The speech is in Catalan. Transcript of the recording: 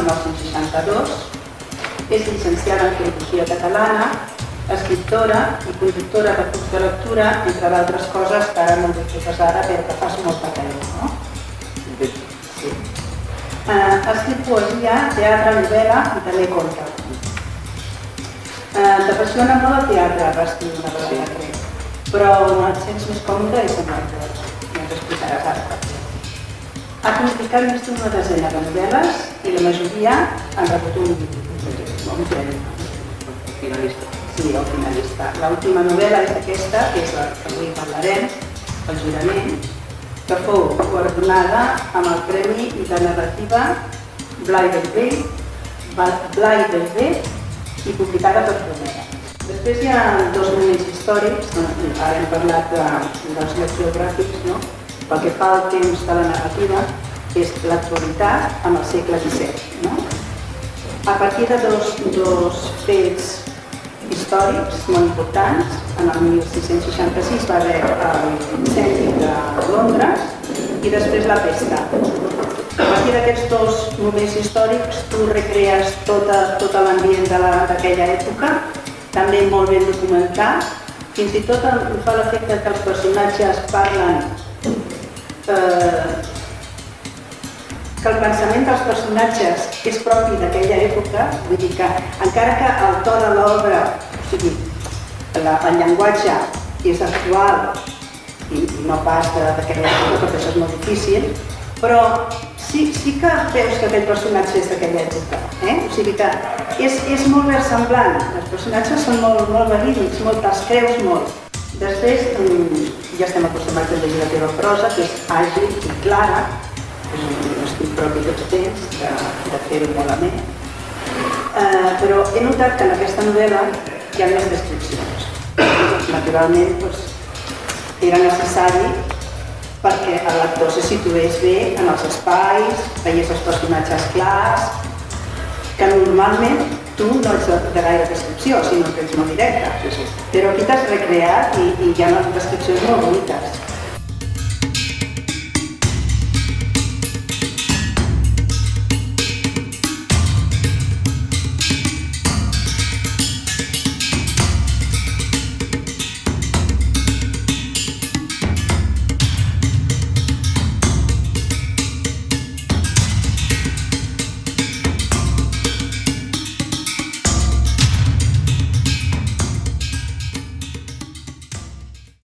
1962, és llicenciada en Filologia Catalana, escriptora i conductora de clubs de lectura, entre d'altres coses que ara no vull fer ara perquè fas molta feina, no? Sí. Ha escrit poesia, teatre, novel·la i també conte. T'apassiona molt el teatre, va escriure una vegada, crec, però et sents més còmode i sembla que no t'explicaràs ara per què. Ha publicat més d'una desena de novel·les i la majoria han rebut un premi. Finalista. Sí, el finalista. L'última novel·la és aquesta, que és la que avui parlarem, El jurament, que fou guardonada amb el Premi de Narrativa Blai del Bé i publicada per Romera. Després hi ha dos moments històrics, ara hem parlat dels llocs geogràfics, no? Pel que fa al temps de la narrativa, és l'actualitat amb el segle XVII. No? A partir de dos fets històrics molt importants, en el 1666 va haver l'incendi de Londres i després la pesta. A partir d'aquests dos moments històrics tu recrees tot l'ambient d'aquella època, també molt ben documentat, fins i tot em fa l'efecte que els personatges parlen, que el pensament dels personatges és propi d'aquella època, vull dir que encara que el to de l'obra, o sigui, el llenguatge és actual i no pas d'aquella època, perquè això és molt difícil, però sí que veus que aquell personatge és d'aquella època, o sigui que és molt versemblant, els personatges són molt verídics, te'ls creus molt. Després ja estem acostumats a llegir la teva prosa, que és àgil i clara, és un estil propi que tu tens, de fer-ho molt amè. Però he notat que en aquesta novel·la hi ha més descripcions. Naturalment, era necessari perquè el lector se situés bé en els espais, veiés els personatges clars, que normalment tu no ets de gaire descripció, sinó que ets molt directe. Però aquí t'has recreat i hi ha unes descripcions molt boniques.